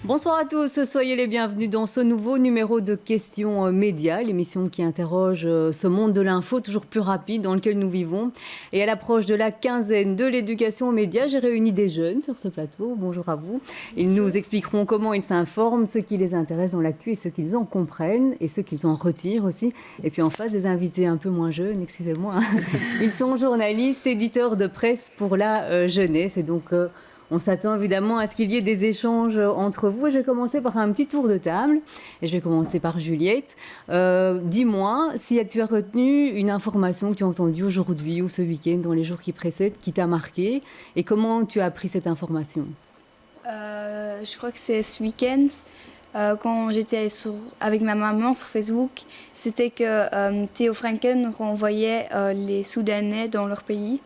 Bonsoir à tous, soyez les bienvenus dans ce nouveau numéro de Questions Médias, l'émission qui interroge ce monde de l'info toujours plus rapide dans lequel nous vivons. Et à l'approche de la quinzaine de l'éducation aux médias, j'ai réuni des jeunes sur ce plateau. Bonjour à vous. Ils nous expliqueront comment ils s'informent, ce qui les intéresse dans l'actu et ce qu'ils en comprennent et ce qu'ils en retirent aussi. Et puis en face, des invités un peu moins jeunes, excusez-moi. Ils sont journalistes, éditeurs de presse pour la jeunesse et donc... on s'attend évidemment à ce qu'il y ait des échanges entre vous. Je vais commencer par un petit tour de table. Et je vais commencer par Juliette. Dis-moi si tu as retenu une information que tu as entendue aujourd'hui ou ce week-end, dans les jours qui précèdent, qui t'a marqué. Et comment tu as appris cette information ? Je crois que c'est ce week-end, quand j'étais avec ma maman sur Facebook. C'était que Theo Franken renvoyait les Soudanais dans leur pays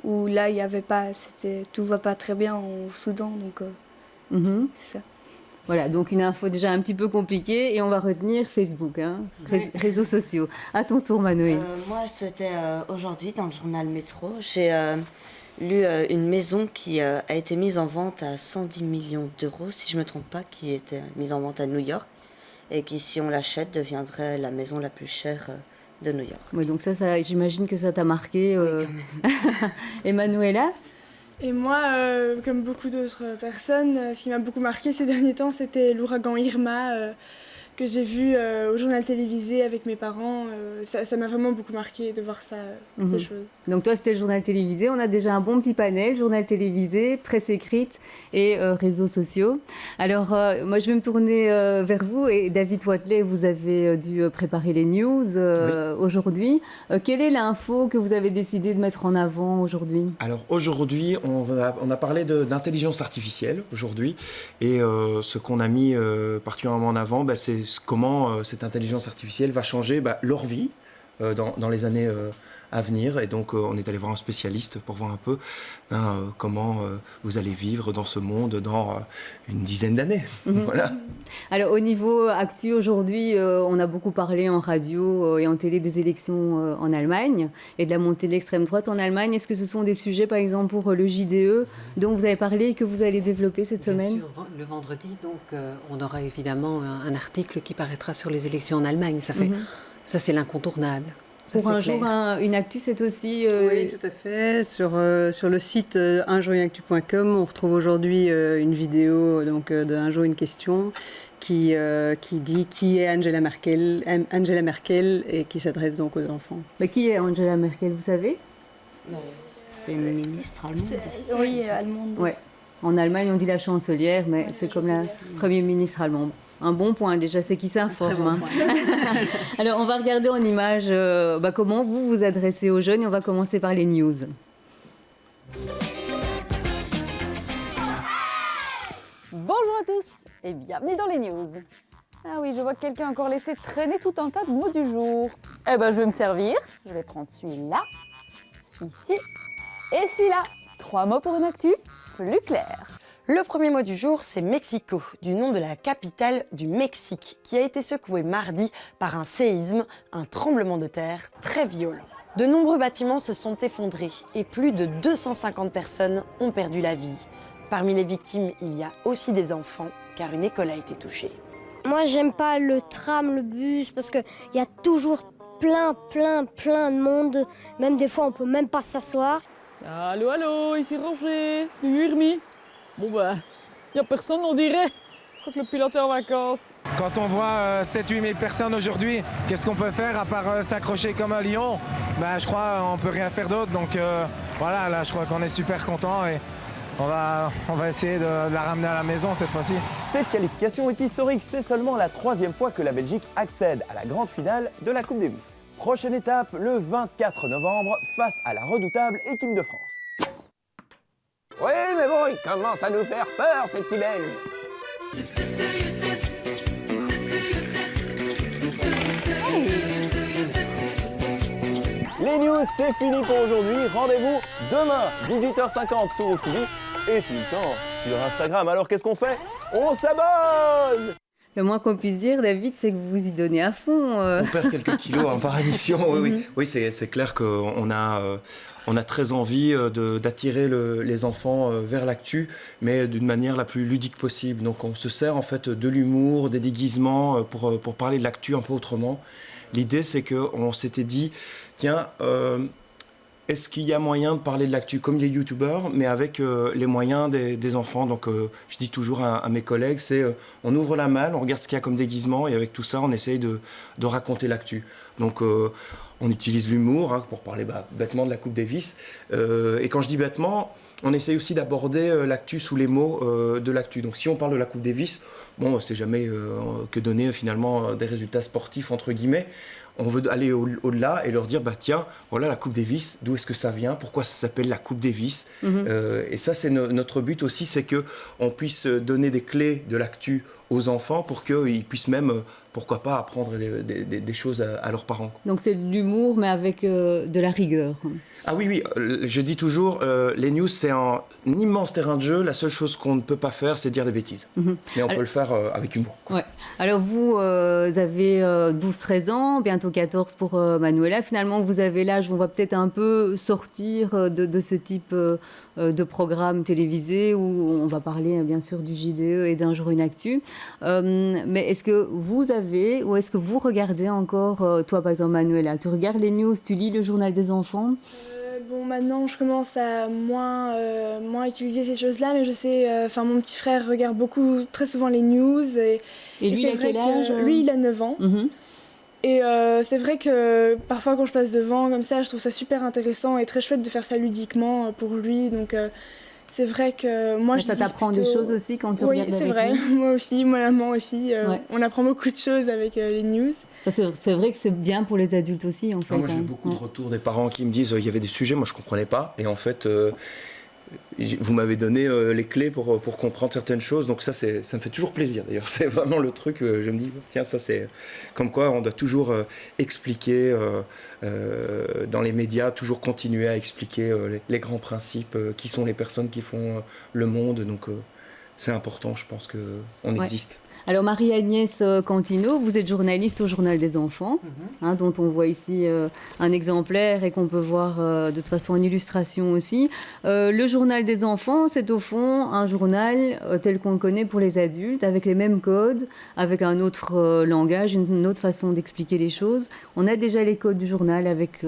où là, il y avait pas, tout va pas très bien au Soudan, donc c'est ça. Voilà, donc une info déjà un petit peu compliquée et on va retenir Facebook, réseaux sociaux. À ton tour, Manoé. Moi, c'était aujourd'hui dans le journal Métro. J'ai lu une maison qui a été mise en vente à 110 millions d'euros, si je ne me trompe pas, qui était mise en vente à New York et qui, si on l'achète, deviendrait la maison la plus chère de New York. Oui, donc ça j'imagine que ça t'a marqué. Oui, quand même. Emmanuela ? Et moi, comme beaucoup d'autres personnes, ce qui m'a beaucoup marqué ces derniers temps, c'était l'ouragan Irma que j'ai vu au journal télévisé avec mes parents. Ça m'a vraiment beaucoup marqué de voir ça, ces choses. Donc toi, c'était le journal télévisé. On a déjà un bon petit panel, journal télévisé, presse écrite et réseaux sociaux. Alors, moi, je vais me tourner vers vous. Et David Watley, vous avez dû préparer les news aujourd'hui. Quelle est l'info que vous avez décidé de mettre en avant aujourd'hui ? Alors aujourd'hui, on a parlé d'intelligence artificielle aujourd'hui. Et ce qu'on a mis particulièrement en avant, c'est comment cette intelligence artificielle va changer leur vie dans les années à venir. Et donc, on est allé voir un spécialiste pour voir un peu comment vous allez vivre dans ce monde dans une dizaine d'années. Voilà. Alors, au niveau actu, aujourd'hui, on a beaucoup parlé en radio et en télé des élections en Allemagne et de la montée de l'extrême droite en Allemagne. Est-ce que ce sont des sujets, par exemple, pour le JDE, dont vous avez parlé et que vous allez développer cette semaine ? Bien sûr, le vendredi, donc, on aura évidemment un article qui paraîtra sur les élections en Allemagne. Ça, c'est l'incontournable. Pour un jour, une actu, c'est aussi... Oui, tout à fait. Sur le site unjourunactu.com, on retrouve aujourd'hui une vidéo de Un jour, une question qui dit qui est Angela Merkel et qui s'adresse donc aux enfants. Mais qui est Angela Merkel, vous savez ? C'est une ministre allemande. Oui, allemande. Ouais. En Allemagne, on dit la chancelière, mais c'est comme la première ministre allemande. Un bon point, déjà, c'est qui s'informe. Alors, on va regarder en images comment vous vous adressez aux jeunes et on va commencer par les news. Bonjour à tous et bienvenue dans les news. Ah oui, je vois que quelqu'un a encore laissé traîner tout un tas de mots du jour. Eh ben, je vais me servir. Je vais prendre celui-là, celui-ci et celui-là. 3 mots pour une actu plus claire. Le premier mot du jour, c'est Mexico, du nom de la capitale du Mexique, qui a été secouée mardi par un séisme, un tremblement de terre très violent. De nombreux bâtiments se sont effondrés et plus de 250 personnes ont perdu la vie. Parmi les victimes, il y a aussi des enfants, car une école a été touchée. Moi, j'aime pas le tram, le bus, parce qu'il y a toujours plein de monde. Même des fois, on peut même pas s'asseoir. Allô, ici Roger, du Urmi. Bon y a personne on dirait. Je crois que le pilote est en vacances. Quand on voit 7-8 000 personnes aujourd'hui, qu'est-ce qu'on peut faire à part s'accrocher comme un lion ? Je crois qu'on peut rien faire d'autre. Donc voilà, là je crois qu'on est super content et on va essayer de la ramener à la maison cette fois-ci. Cette qualification est historique, c'est seulement la 3e fois que la Belgique accède à la grande finale de la Coupe Davis. Prochaine étape, le 24 novembre, face à la redoutable équipe de France. Oui, mais bon, ils commencent à nous faire peur, ces petits Belges. Les news, c'est fini pour aujourd'hui. Rendez-vous demain, 18h50 sur TV et tout le temps sur Instagram. Alors, qu'est-ce qu'on fait ? On s'abonne ! Le moins qu'on puisse dire, David, c'est que vous vous y donnez à fond. On perd quelques kilos par émission, oui, c'est clair qu'on a très envie d'attirer les enfants vers l'actu, mais d'une manière la plus ludique possible. Donc on se sert en fait de l'humour, des déguisements pour parler de l'actu un peu autrement. L'idée, c'est qu'on s'était dit, tiens, est-ce qu'il y a moyen de parler de l'actu comme les youtubeurs, mais avec les moyens des enfants? Donc je dis toujours à mes collègues, c'est on ouvre la malle, on regarde ce qu'il y a comme déguisement, et avec tout ça, on essaye de raconter l'actu. Donc on utilise l'humour pour parler bêtement de la Coupe Davis. Et quand je dis bêtement, on essaye aussi d'aborder l'actu sous les mots de l'actu. Donc si on parle de la Coupe Davis, bon, c'est jamais que donner finalement des résultats sportifs, entre guillemets. On veut aller au-delà et leur dire, tiens, voilà la Coupe Davis, d'où est-ce que ça vient, pourquoi ça s'appelle la Coupe Davis. Et ça, c'est notre but aussi, c'est qu'on puisse donner des clés de l'actu aux enfants pour qu'ils puissent même, pourquoi pas, apprendre des choses à leurs parents. Donc c'est de l'humour, mais avec de la rigueur. Ah oui, je dis toujours, les news, c'est un immense terrain de jeu. La seule chose qu'on ne peut pas faire, c'est dire des bêtises. Mais on peut le faire avec humour. Ouais. Alors vous avez 12-13 ans, bientôt 14 pour Manuela. Finalement, vous avez l'âge où on va peut-être un peu sortir de ce type de programme télévisé où on va parler bien sûr du JDE et d'un jour une actu. Mais est-ce que vous avez, ou est-ce que vous regardez encore, toi par exemple Manuela, tu regardes les news, tu lis le journal des enfants? Bon, maintenant, je commence à moins utiliser ces choses-là, mais je sais, mon petit frère regarde très souvent les news. Et lui, il a quel âge? Lui, il a 9 ans. Et c'est vrai que parfois, quand je passe devant comme ça, je trouve ça super intéressant et très chouette de faire ça ludiquement pour lui. Donc, c'est vrai que moi, ça t'apprend des choses aussi quand tu regardes avec lui? Oui, c'est vrai. Moi aussi, moi, maman aussi. On apprend beaucoup de choses avec les news. C'est vrai que c'est bien pour les adultes aussi, en fait. Moi, j'ai eu beaucoup de retours des parents qui me disent il y avait des sujets, moi, je ne comprenais pas. Et en fait, vous m'avez donné les clés pour comprendre certaines choses. Donc ça me fait toujours plaisir, d'ailleurs. C'est vraiment le truc, je me dis, tiens, ça, c'est comme quoi on doit toujours expliquer dans les médias, toujours continuer à expliquer les grands principes, qui sont les personnes qui font le monde. Donc c'est important, je pense qu'on existe. Alors Marie-Agnès Cantino, vous êtes journaliste au Journal des enfants, dont on voit ici un exemplaire et qu'on peut voir de toute façon en illustration aussi. Le Journal des enfants, c'est au fond un journal tel qu'on le connaît pour les adultes, avec les mêmes codes, avec un autre langage, une autre façon d'expliquer les choses. On a déjà les codes du journal avec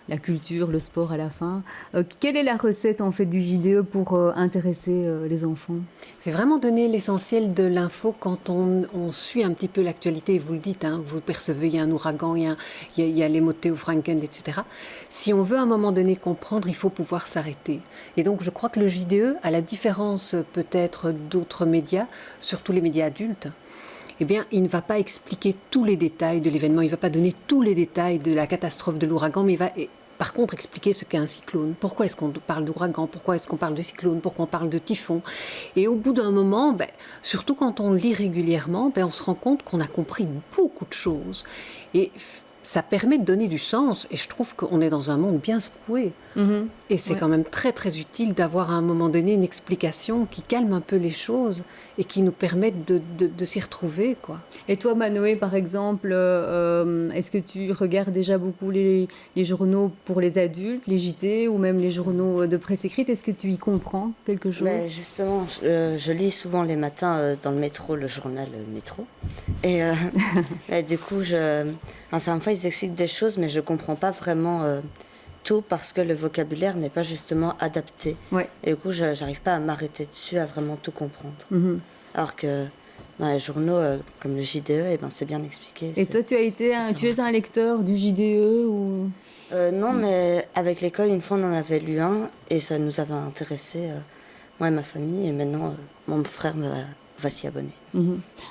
la culture, le sport à la fin. Quelle est la recette en fait du JDE pour intéresser les enfants? C'est vraiment donner l'essentiel de l'info quand on suit un petit peu l'actualité. Vous le dites, vous percevez, il y a un ouragan, il y a les mots de Theo Franken, etc. Si on veut à un moment donné comprendre, il faut pouvoir s'arrêter. Et donc je crois que le JDE, à la différence peut-être d'autres médias, surtout les médias adultes, eh bien, il ne va pas expliquer tous les détails de l'événement, il ne va pas donner tous les détails de la catastrophe de l'ouragan, mais il va par contre expliquer ce qu'est un cyclone. Pourquoi est-ce qu'on parle d'ouragan? Pourquoi est-ce qu'on parle de cyclone? Pourquoi on parle de typhon? Et au bout d'un moment, surtout quand on lit régulièrement, on se rend compte qu'on a compris beaucoup de choses. Et ça permet de donner du sens, et je trouve qu'on est dans un monde bien secoué. Et c'est quand même très très utile d'avoir à un moment donné une explication qui calme un peu les choses et qui nous permette de s'y retrouver, quoi. Et toi, Manoé, par exemple, est-ce que tu regardes déjà beaucoup les journaux pour les adultes, les JT ou même les journaux de presse écrite? Est-ce que tu y comprends quelque chose? Justement, je lis souvent les matins dans le métro, le journal Métro. Et du coup, certaines fois, ils expliquent des choses, mais je ne comprends pas vraiment tout parce que le vocabulaire n'est pas justement adapté. Et du coup, je n'arrive pas à m'arrêter dessus, à vraiment tout comprendre. Alors que dans les journaux comme le JDE, c'est bien expliqué. Et toi, tu es un lecteur du JDE ou... Non, mais avec l'école, une fois, on en avait lu un et ça nous avait intéressé, moi et ma famille. Et maintenant, mon frère va s'y abonner.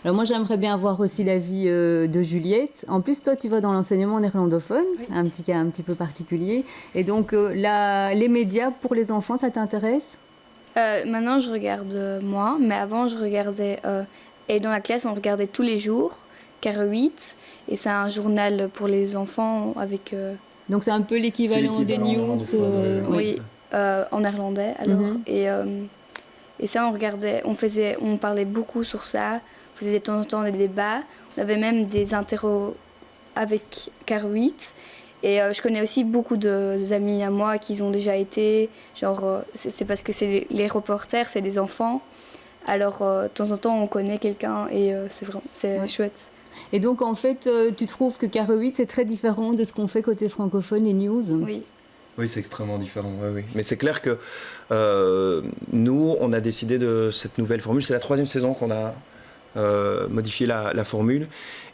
Alors moi, j'aimerais bien avoir aussi l'avis de Juliette. En plus, toi, tu vas dans l'enseignement néerlandophone, un petit cas un petit peu particulier. Et donc, les médias pour les enfants, ça t'intéresse? Maintenant, je regarde moi, mais avant, je regardais... et dans la classe, on regardait tous les jours, Carré 8. Et c'est un journal pour les enfants avec... Donc, c'est un peu l'équivalent des news oui, en néerlandais, alors. Et ça, on regardait, on parlait beaucoup sur ça. faisait de temps en temps des débats. On avait même des interros avec Caro 8. Et je connais aussi beaucoup d'amis à moi qui y ont déjà été. Genre, c'est parce que c'est les reporters, c'est des enfants. Alors, de temps en temps, on connaît quelqu'un et c'est chouette. Et donc, en fait, tu trouves que Caro 8, c'est très différent de ce qu'on fait côté francophone, les news? Oui. Oui, c'est extrêmement différent. Oui. Mais c'est clair que nous, on a décidé de cette nouvelle formule. C'est la 3e saison qu'on a modifié la formule.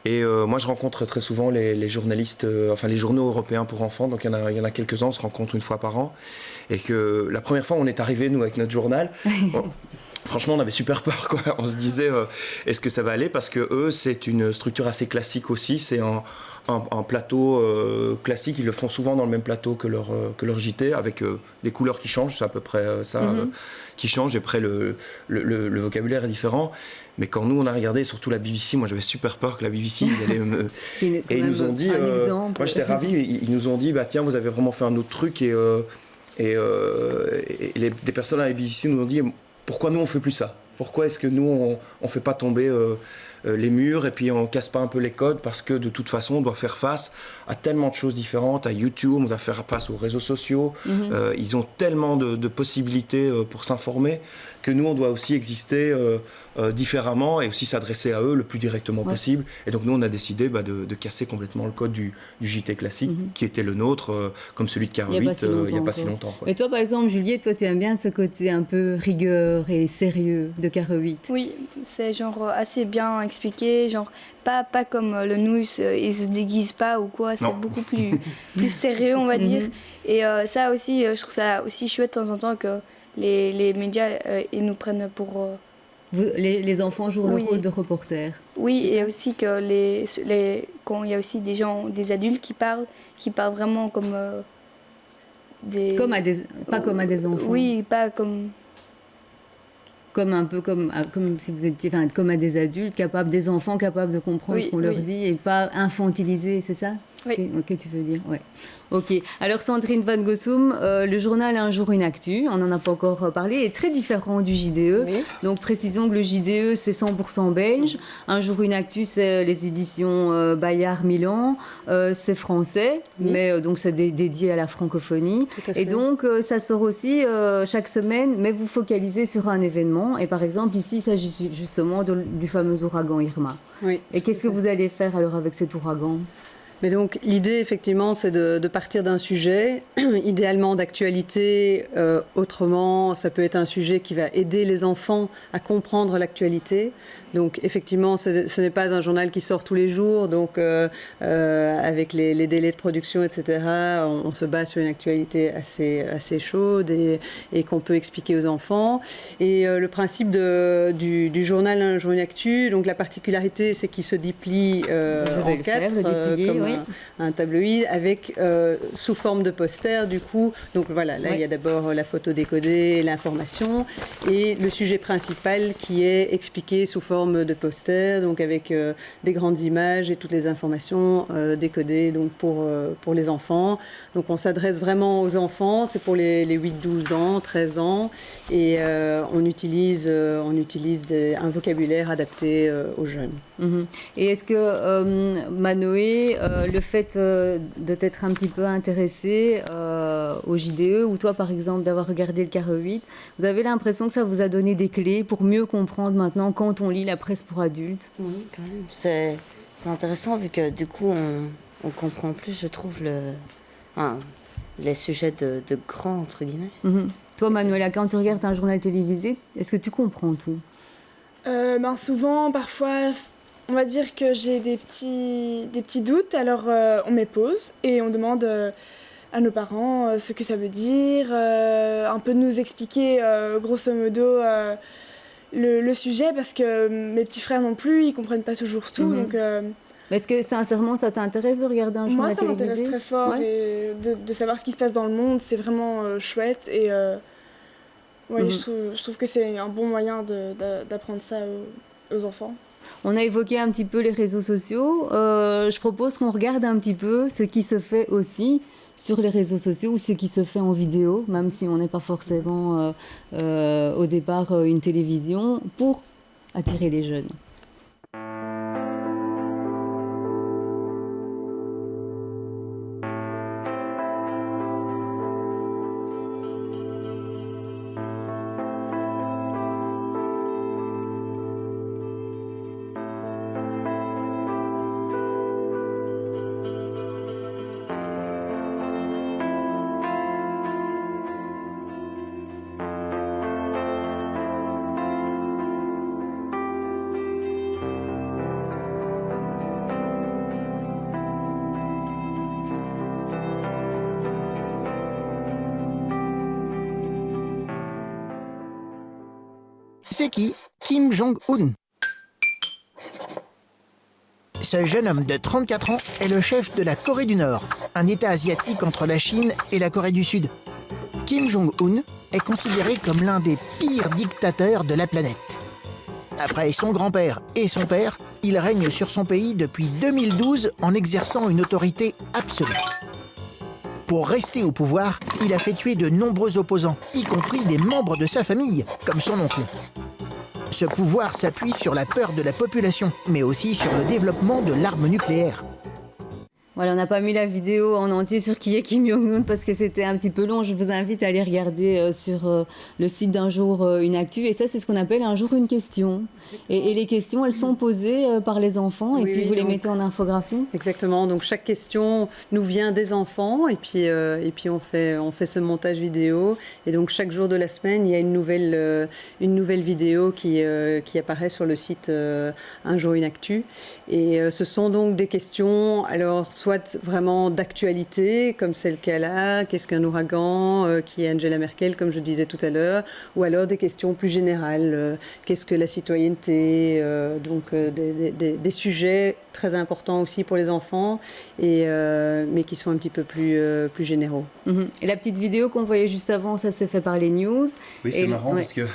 Et moi, je rencontre très souvent les journalistes, les journaux européens pour enfants. Donc, il y en a quelques-uns, on se rencontre une fois par an. Et que la première fois, on est arrivé, nous, avec notre journal. Franchement, on avait super peur, quoi. On se disait, est-ce que ça va aller? Parce que eux, c'est une structure assez classique aussi. C'est un plateau classique. Ils le font souvent dans le même plateau que leur JT, avec des couleurs qui changent. C'est à peu près ça qui change. Et après, le vocabulaire est différent. Mais quand nous, on a regardé, surtout la BBC, moi, j'avais super peur que la BBC, ils allaient me... Et ils nous ont dit... moi, j'étais ravi. Ils nous ont dit, tiens, vous avez vraiment fait un autre truc. Et des personnes à la BBC nous ont dit, pourquoi nous, on fait plus ça? Pourquoi est-ce que nous, on fait pas tomber les murs et puis on casse pas un peu les codes? Parce que de toute façon, on doit faire face à tellement de choses différentes, à YouTube, on doit faire face aux réseaux sociaux. Ils ont tellement de possibilités pour s'informer que nous, on doit aussi exister différemment et aussi s'adresser à eux le plus directement possible. Et donc, nous, on a décidé de casser complètement le code du JT classique qui était le nôtre, comme celui de Caro 8, il n'y a pas si longtemps. Et toi, par exemple, Juliette, toi, tu aimes bien ce côté un peu rigueur et sérieux de Caro 8? Oui, c'est genre assez bien expliqué, genre pas comme le news, ils se déguisent pas ou quoi, c'est beaucoup plus sérieux, on va dire. Et ça aussi, je trouve ça aussi chouette de temps en temps que les médias, ils nous prennent pour... Les enfants jouent le rôle de reporter. Oui, et aussi que quand il y a aussi des adultes qui parlent vraiment comme des... Pas comme à des enfants. Oui, pas comme... Comme si vous étiez, comme à des adultes, des enfants capables de comprendre ce qu'on leur dit et pas infantilisés, c'est ça? Oui. Ok, tu veux dire, ouais. Ok. Alors Sandrine Van Gossum, le journal Un jour une actu, on n'en a pas encore parlé, est très différent du JDE. Oui. Donc précisons que le JDE c'est 100% belge. Un jour une actu c'est les éditions Bayard Milan, c'est français, mais donc c'est dédié à la francophonie. Tout à fait. Et donc ça sort aussi chaque semaine, mais vous focalisez sur un événement. Et par exemple ici il s'agit justement du fameux ouragan Irma. Oui. Et qu'est-ce que vous allez faire alors avec cet ouragan? Mais donc l'idée effectivement c'est de partir d'un sujet, idéalement d'actualité, autrement ça peut être un sujet qui va aider les enfants à comprendre l'actualité. Donc effectivement ce n'est pas un journal qui sort tous les jours, donc avec les délais de production etc. On se base sur une actualité assez chaude et qu'on peut expliquer aux enfants. Et le principe du journal Un jour une actu, donc la particularité c'est qu'il se déplie en 4 comme un tabloïd avec sous forme de poster du coup. Donc voilà, là il y a d'abord la photo décodée, l'information et le sujet principal qui est expliqué sous forme de poster, donc avec des grandes images et toutes les informations décodées donc pour les enfants. Donc on s'adresse vraiment aux enfants, c'est pour les 8-12 ans, 13 ans et on utilise un vocabulaire adapté aux jeunes. Et est-ce que Manoé, le fait de t'être un petit peu intéressé au JDE ou toi par exemple d'avoir regardé le Caro 8, vous avez l'impression que ça vous a donné des clés pour mieux comprendre maintenant quand on lit la presse pour adultes? Oui, quand même. C'est intéressant vu que du coup on comprend plus, je trouve, les sujets de grands, entre guillemets. Toi Manuela, quand tu regardes un journal télévisé, est-ce que tu comprends tout? Souvent, parfois, on va dire que j'ai des petits doutes, alors on met pause et on demande à nos parents ce que ça veut dire, un peu de nous expliquer grosso modo le sujet, parce que mes petits frères non plus, ils comprennent pas toujours tout. Donc, est-ce que sincèrement ça t'intéresse de regarder un journal télévisé? Moi ça m'intéresse très fort, et de savoir ce qui se passe dans le monde, c'est vraiment chouette et je trouve que c'est un bon moyen d'apprendre ça aux enfants. On a évoqué un petit peu les réseaux sociaux. Je propose qu'on regarde un petit peu ce qui se fait aussi sur les réseaux sociaux ou ce qui se fait en vidéo, même si on n'est pas forcément au départ une télévision, pour attirer les jeunes. c'est qui? Kim Jong-un. Ce jeune homme de 34 ans est le chef de la Corée du Nord, un État asiatique entre la Chine et la Corée du Sud. Kim Jong-un est considéré comme l'un des pires dictateurs de la planète. Après son grand-père et son père, il règne sur son pays depuis 2012 en exerçant une autorité absolue. Pour rester au pouvoir, il a fait tuer de nombreux opposants, y compris des membres de sa famille, comme son oncle. Ce pouvoir s'appuie sur la peur de la population, mais aussi sur le développement de l'arme nucléaire. Voilà, on n'a pas mis la vidéo en entier sur qui est Kim Jong-un parce que c'était un petit peu long. Je vous invite à aller regarder sur le site d'Un jour une actu. Et ça, c'est ce qu'on appelle Un jour une question. Et les questions, elles sont posées par les enfants et puis vous les mettez en infographie. Exactement. Donc chaque question nous vient des enfants et puis on fait ce montage vidéo. Et donc chaque jour de la semaine, il y a une nouvelle vidéo qui apparaît sur le site Un jour une actu. Et ce sont donc des questions, alors soit vraiment d'actualité, comme c'est le cas là, qu'est-ce qu'un ouragan, qui est Angela Merkel, comme je disais tout à l'heure, ou alors des questions plus générales, qu'est-ce que la citoyenneté, donc des sujets très importants aussi pour les enfants, mais qui sont un petit peu plus généraux. Et la petite vidéo qu'on voyait juste avant, ça s'est fait par les news. Oui, c'est marrant parce que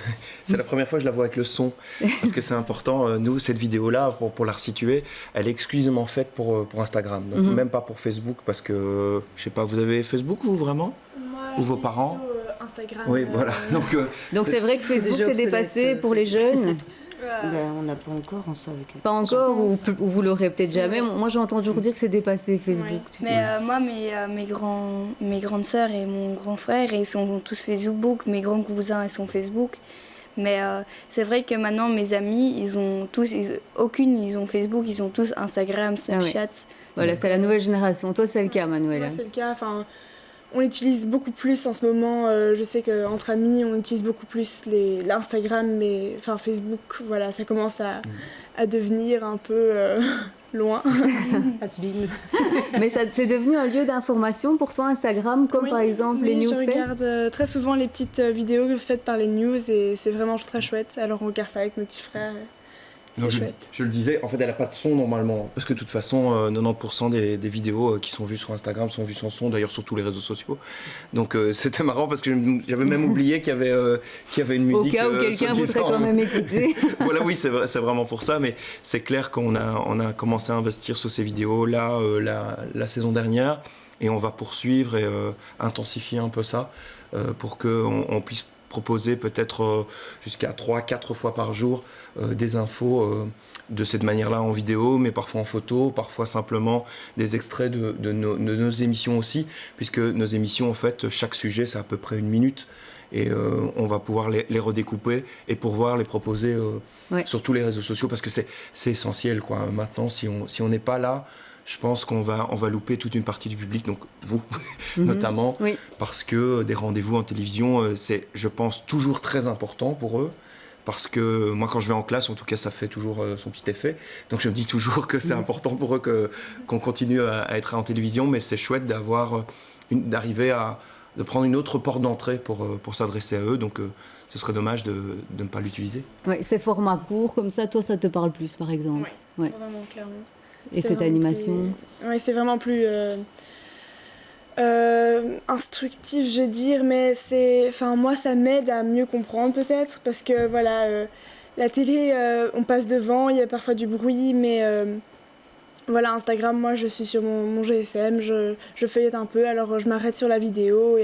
c'est la première fois que je la vois avec le son, parce que c'est important. Nous, cette vidéo-là, pour la resituer, elle est exclusivement faite pour Instagram, donc même pas pour Facebook, parce que, je sais pas, vous avez Facebook, vous, vraiment? Moi, ou vos parents? Instagram. Oui, voilà. Donc c'est vrai que Facebook s'est dépassé pour les jeunes. On n'a pas encore en ça avec eux. Pas encore, ou vous l'aurez peut-être jamais. Moi, j'entends toujours dire que c'est dépassé Facebook. Ouais. Mais moi, mes grandes sœurs et mon grand frère, ils sont tous Facebook. Mes grands cousins, ils sont Facebook. Mais c'est vrai que maintenant, mes amis, ils ont Facebook, ils ont tous Instagram, Snapchat. Ah ouais. Voilà, c'est la nouvelle génération. Toi, c'est le cas, Manuela. Moi, c'est le cas. Enfin, on utilise beaucoup plus en ce moment. Je sais qu'entre amis, on utilise beaucoup plus l'Instagram, mais enfin Facebook, voilà, ça commence à devenir un peu loin. Mais c'est devenu un lieu d'information pour toi, Instagram, comme par exemple les news. Je regarde très souvent les petites vidéos faites par les news et c'est vraiment très chouette. Alors on regarde ça avec mes petits frères. Donc, je le disais, en fait, elle n'a pas de son normalement, parce que de toute façon, 90% des vidéos qui sont vues sur Instagram sont vues sans son, d'ailleurs sur tous les réseaux sociaux. Donc c'était marrant parce que j'avais même oublié qu'il y avait une musique. Au cas où quelqu'un voudrait quand même écouter. Voilà, oui, c'est vraiment pour ça, mais c'est clair qu'on a commencé à investir sur ces vidéos là la saison dernière, et on va poursuivre et intensifier un peu ça pour qu'on puisse proposer peut-être jusqu'à 3-4 fois par jour des infos de cette manière-là en vidéo, mais parfois en photo, parfois simplement des extraits de nos émissions aussi, puisque nos émissions, en fait, chaque sujet, c'est à peu près 1 minute, et on va pouvoir les redécouper et pouvoir les proposer sur tous les réseaux sociaux, parce que c'est essentiel, quoi. Maintenant, si on n'est pas là, je pense qu'on va louper toute une partie du public, donc vous notamment, parce que des rendez-vous en télévision, c'est, je pense, toujours très important pour eux, parce que moi, quand je vais en classe, en tout cas, ça fait toujours son petit effet. Donc je me dis toujours que c'est important pour eux qu'on continue à être en télévision, mais c'est chouette d'arriver de prendre une autre porte d'entrée pour s'adresser à eux, donc ce serait dommage de ne pas l'utiliser. Ouais, ces formats courts, comme ça, toi, ça te parle plus, par exemple? Oui, vraiment, clairement. Et cette animation Oui, c'est vraiment plus instructif, je veux dire, mais moi, ça m'aide à mieux comprendre peut-être, parce que voilà, la télé, on passe devant, il y a parfois du bruit, mais voilà, Instagram, moi, je suis sur mon GSM, je feuillette un peu, alors je m'arrête sur la vidéo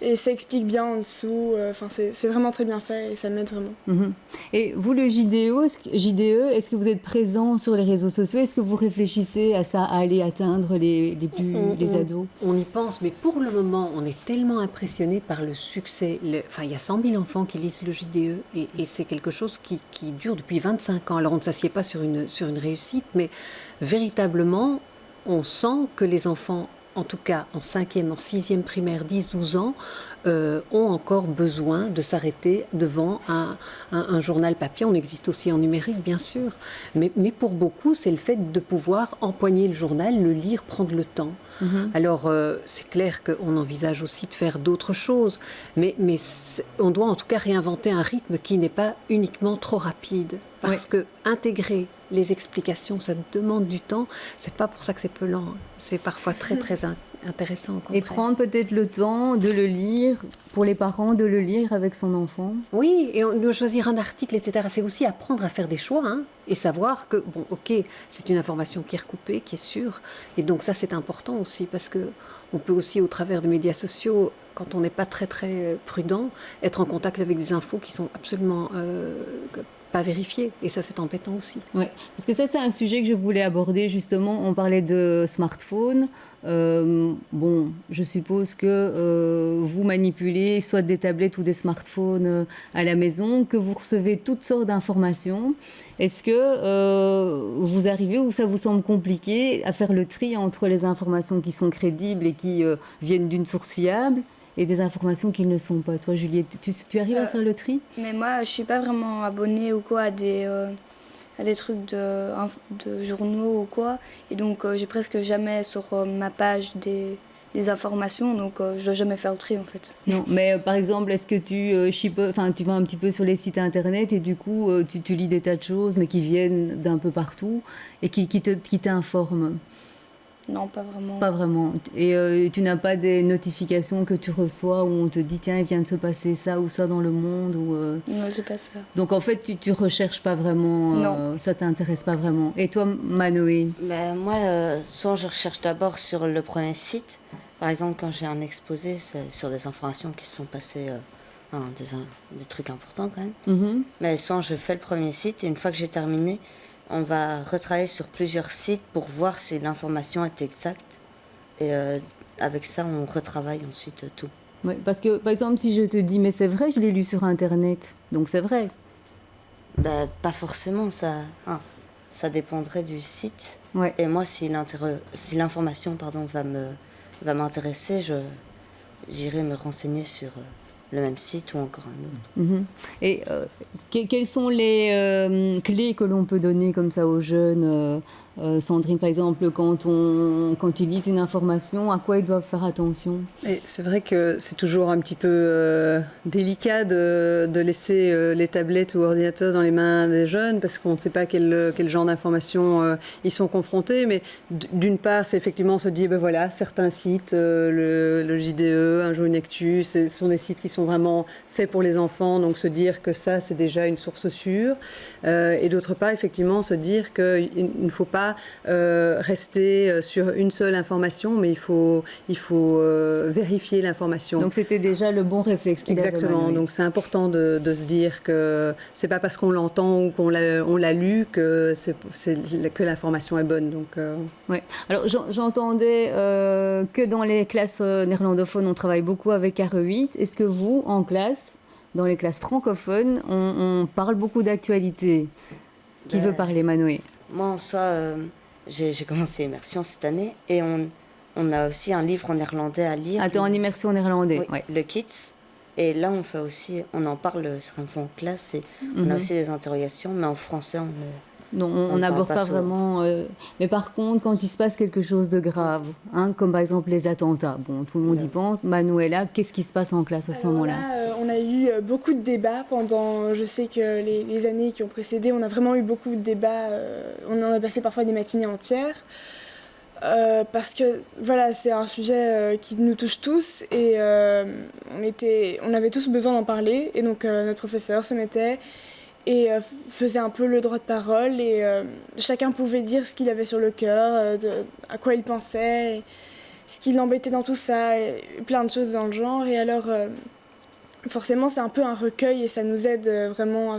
et ça explique bien en dessous. Enfin, c'est vraiment très bien fait et ça m'aide vraiment. Et vous, le JDE, est-ce que vous êtes présent sur les réseaux sociaux? Est-ce que vous réfléchissez à ça, à aller atteindre les ados? On y pense, mais pour le moment, on est tellement impressionné par le succès. Il y a 100 000 enfants qui lisent le JDE et c'est quelque chose qui dure depuis 25 ans. Alors, on ne s'assied pas sur une réussite, mais véritablement, on sent que les enfants en tout cas en 5e, en 6e primaire, 10-12 ans, ont encore besoin de s'arrêter devant un journal papier. On existe aussi en numérique, bien sûr. Mais pour beaucoup, c'est le fait de pouvoir empoigner le journal, le lire, prendre le temps. Alors, c'est clair qu'on envisage aussi de faire d'autres choses, mais on doit en tout cas réinventer un rythme qui n'est pas uniquement trop rapide. Parce que intégrer les explications, ça demande du temps. C'est pas pour ça que c'est peu lent. C'est parfois très, très intéressant. Au contraire. Et prendre peut-être le temps de le lire, pour les parents, de le lire avec son enfant. Oui, et on doit choisir un article, etc. C'est aussi apprendre à faire des choix, hein, et savoir que, bon, ok, c'est une information qui est recoupée, qui est sûre. Et donc ça, c'est important aussi, parce que on peut aussi, au travers des médias sociaux, quand on n'est pas très, très prudent, être en contact avec des infos qui sont absolument pas vérifiées. Et ça, c'est embêtant aussi. Oui, parce que ça, c'est un sujet que je voulais aborder, justement. On parlait de smartphone. Bon, je suppose que vous manipulez soit des tablettes ou des smartphones à la maison, que vous recevez toutes sortes d'informations. Est-ce que vous arrivez, ou ça vous semble compliqué, à faire le tri entre les informations qui sont crédibles et qui viennent d'une source fiable et des informations qui ne le sont pas? Toi, Juliette, tu arrives à faire le tri? Mais moi, je suis pas vraiment abonnée ou quoi à des trucs de journaux ou quoi. Et donc, j'ai presque jamais sur ma page des informations. Donc, je dois jamais faire le tri, en fait. Non, mais par exemple, est-ce que tu vas un petit peu sur les sites internet et du coup, tu lis des tas de choses, mais qui viennent d'un peu partout et qui t'informent? Non, pas vraiment. Pas vraiment. Et tu n'as pas des notifications que tu reçois où on te dit tiens, il vient de se passer ça ou ça dans le monde ou Non, j'ai pas ça. Donc en fait, tu recherches pas vraiment. Non. Ça t'intéresse pas vraiment. Et toi, Manoé? Moi, souvent, je recherche d'abord sur le premier site. Par exemple, quand j'ai un exposé, c'est sur des informations qui se sont passées, des trucs importants quand même. Mais souvent, je fais le premier site et une fois que j'ai terminé, on va retravailler sur plusieurs sites pour voir si l'information est exacte. Et avec ça, on retravaille ensuite tout. Oui, parce que, par exemple, si je te dis, mais c'est vrai, je l'ai lu sur Internet, donc c'est vrai. Pas forcément, ça dépendrait du site. Ouais. Et moi, si l'information va m'intéresser, j'irai me renseigner sur le même site ou encore un autre. Et quelles sont les clés que l'on peut donner comme ça aux jeunes, Sandrine, par exemple, quand ils lisent une information, à quoi ils doivent faire attention? Et c'est vrai que c'est toujours un petit peu délicat de laisser les tablettes ou ordinateurs dans les mains des jeunes parce qu'on ne sait pas quel genre d'informations ils sont confrontés. Mais d'une part, c'est effectivement se dire, ben voilà, certains sites, le JDE, Un jour une actu, ce sont des sites qui sont vraiment faits pour les enfants, donc se dire que ça, c'est déjà une source sûre. Et d'autre part, effectivement, se dire qu'il ne faut pas rester sur une seule information, mais il faut vérifier l'information. Donc c'était déjà le bon réflexe qu'il avait. Exactement. Donc c'est important de se dire que c'est pas parce qu'on l'entend ou qu'on l'a lu que l'information est bonne. Donc ouais. Alors j'entendais que dans les classes néerlandophones, on travaille beaucoup avec RE8. Est-ce que vous, en classe, dans les classes francophones, on parle beaucoup d'actualité? Qui veut parler, Manoé? Moi, en soi, j'ai commencé Immersion cette année et on a aussi un livre en néerlandais à lire. Attends, en immersion néerlandais, oui, le Kids. Et là, on en parle, certaines fois en classe, et on a aussi des interrogations, mais en français, on n'aborde pas vraiment. Mais par contre, quand il se passe quelque chose de grave, comme par exemple les attentats, bon, tout le monde y pense. Manuela, qu'est-ce qui se passe en classe à ce moment-là? On a eu beaucoup de débats pendant, je sais que les années qui ont précédé, on a vraiment eu beaucoup de débats. On en a passé parfois des matinées entières. Parce que voilà, c'est un sujet qui nous touche tous et on avait tous besoin d'en parler. Et donc notre professeur se mettait et faisait un peu le droit de parole et chacun pouvait dire ce qu'il avait sur le cœur, à quoi il pensait, ce qui l'embêtait dans tout ça, et plein de choses dans le genre. Et alors, forcément, c'est un peu un recueil et ça nous aide vraiment.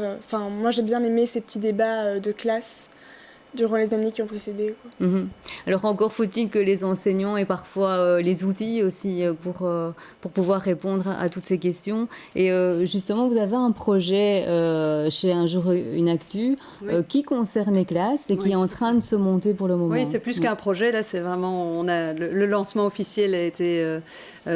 Moi, j'ai bien aimé ces petits débats de classe durant les années qui ont précédé, quoi. Alors encore faut-il que les enseignants aient parfois les outils aussi pour pouvoir répondre à toutes ces questions. Et justement, vous avez un projet chez Un jour une actu qui concerne les classes et qui est en train de se monter pour le moment. Oui, c'est plus qu'un projet. Là, c'est vraiment, le lancement officiel a été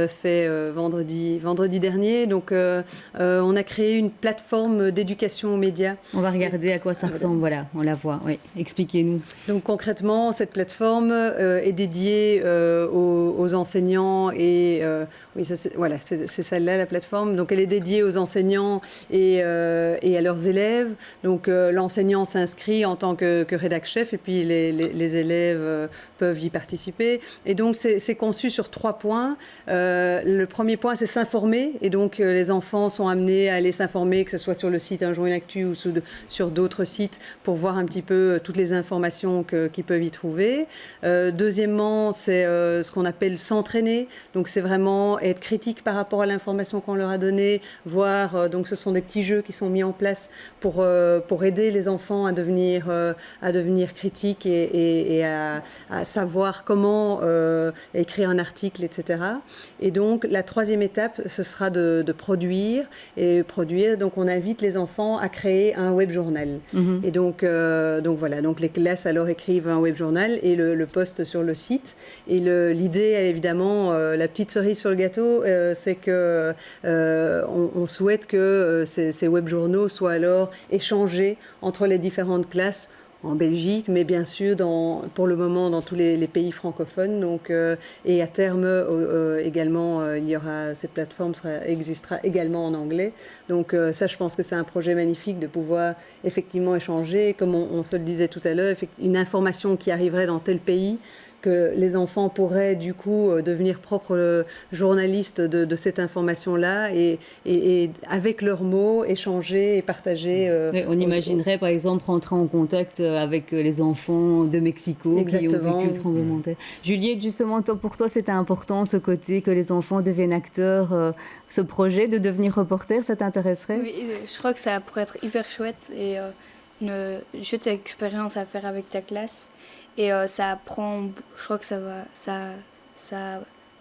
fait vendredi dernier. Donc, on a créé une plateforme d'éducation aux médias. On va regarder à quoi ça ressemble. Voilà, on la voit. Oui, expliquez-nous. Donc, concrètement, cette plateforme est dédiée aux enseignants et oui, c'est celle-là la plateforme. Donc, elle est dédiée aux enseignants et à leurs élèves. Donc, l'enseignant s'inscrit en tant que rédac chef et puis les élèves peuvent y participer. Et donc, c'est conçu sur 3 points. Le premier point, c'est s'informer. Et donc, les enfants sont amenés à aller s'informer, que ce soit sur le site Un jour une actu ou sur d'autres sites, pour voir un petit peu toutes les informations qu'ils peuvent y trouver. Deuxièmement, c'est ce qu'on appelle s'entraîner. Donc, c'est vraiment être critique par rapport à l'information qu'on leur a donnée, voir, donc ce sont des petits jeux qui sont mis en place pour aider les enfants à devenir critiques et à savoir comment écrire un article, etc. Et donc, la 3e étape, ce sera de produire. Et produire, donc on invite les enfants à créer un web journal. Et donc voilà, donc les classes alors écrivent un web journal et le postent sur le site. Et l'idée, évidemment, la petite cerise sur le gâteau, c'est que on souhaite que ces web journaux soient alors échangés entre les différentes classes en Belgique, mais bien sûr pour le moment dans tous les pays francophones. Donc, et à terme également, cette plateforme existera également en anglais. Donc ça, je pense que c'est un projet magnifique de pouvoir effectivement échanger, comme on se le disait tout à l'heure, une information qui arriverait dans tel pays, que les enfants pourraient du coup devenir propres journalistes de cette information-là et avec leurs mots échanger et partager. On imaginerait par exemple rentrer en contact avec les enfants de Mexico qui ont vécu le tremblement de terre. Juliette, justement, pour toi c'était important ce côté que les enfants deviennent acteurs, ce projet de devenir reporter, ça t'intéresserait? Oui, je crois que ça pourrait être hyper chouette et une chouette expérience à faire avec ta classe. Et ça apprend, je crois que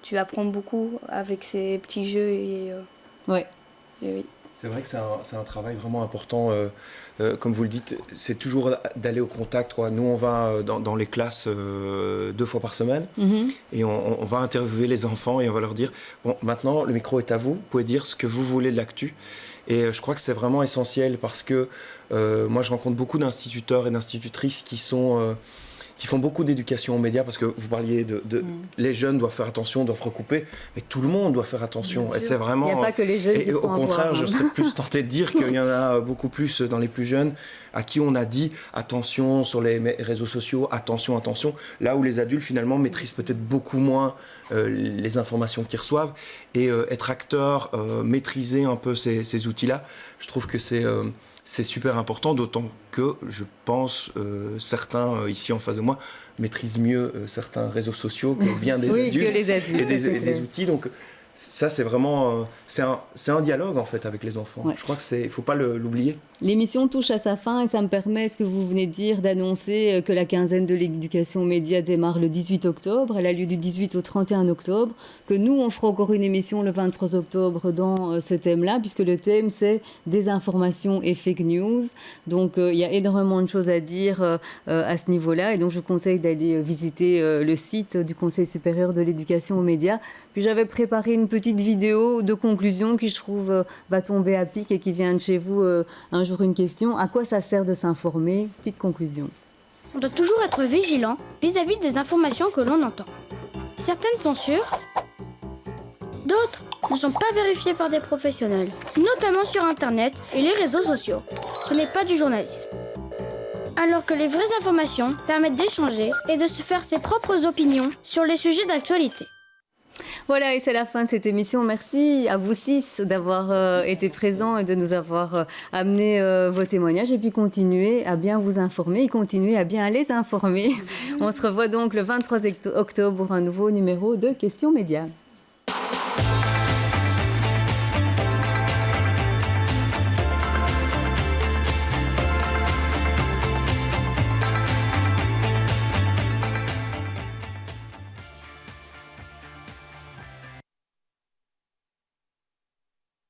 tu apprends beaucoup avec ces petits jeux. Ouais. Et oui. C'est vrai que c'est un travail vraiment important. Comme vous le dites, c'est toujours d'aller au contact, quoi. Nous, on va dans les classes 2 fois par semaine et on va interviewer les enfants et on va leur dire « Bon, maintenant, le micro est à vous. Vous pouvez dire ce que vous voulez de l'actu. » Et je crois que c'est vraiment essentiel parce que moi, je rencontre beaucoup d'instituteurs et d'institutrices qui font beaucoup d'éducation aux médias, parce que vous parliez les jeunes doivent faire attention, doivent recouper, mais tout le monde doit faire attention. Et c'est vraiment. Il n'y a pas que les jeunes qui sont au contraire, je serais plus tenté de dire qu'il y en a beaucoup plus dans les plus jeunes à qui on a dit attention sur les réseaux sociaux, attention. Là où les adultes finalement maîtrisent peut-être beaucoup moins les informations qu'ils reçoivent, et être acteur, maîtriser un peu ces outils-là, je trouve que c'est super important, d'autant que je pense certains ici en face de moi maîtrisent mieux certains réseaux sociaux que bien des adultes, que les adultes et des outils. Donc ça, c'est vraiment c'est un dialogue en fait avec les enfants. Ouais. Je crois qu'il ne faut pas l'oublier. L'émission touche à sa fin et ça me permet, ce que vous venez de dire, d'annoncer que la quinzaine de l'éducation aux médias démarre le 18 octobre. Elle a lieu du 18 au 31 octobre. Que nous, on fera encore une émission le 23 octobre dans ce thème-là, puisque le thème, c'est désinformation et fake news. Donc, il y a énormément de choses à dire à ce niveau-là. Et donc, je vous conseille d'aller visiter le site du Conseil supérieur de l'éducation aux médias. Puis, j'avais préparé une petite vidéo de conclusion qui, je trouve, va tomber à pic et qui vient de chez vous un jour une question. À quoi ça sert de s'informer? Petite conclusion. On doit toujours être vigilant vis-à-vis des informations que l'on entend. Certaines sont sûres, d'autres ne sont pas vérifiées par des professionnels, notamment sur Internet et les réseaux sociaux. Ce n'est pas du journalisme. Alors que les vraies informations permettent d'échanger et de se faire ses propres opinions sur les sujets d'actualité. Voilà, et c'est la fin de cette émission. Merci à vous 6 d'avoir été présents et de nous avoir amené vos témoignages. Et puis continuez à bien vous informer et continuez à bien les informer. On se revoit donc le 23 octobre pour un nouveau numéro de Questions Médias.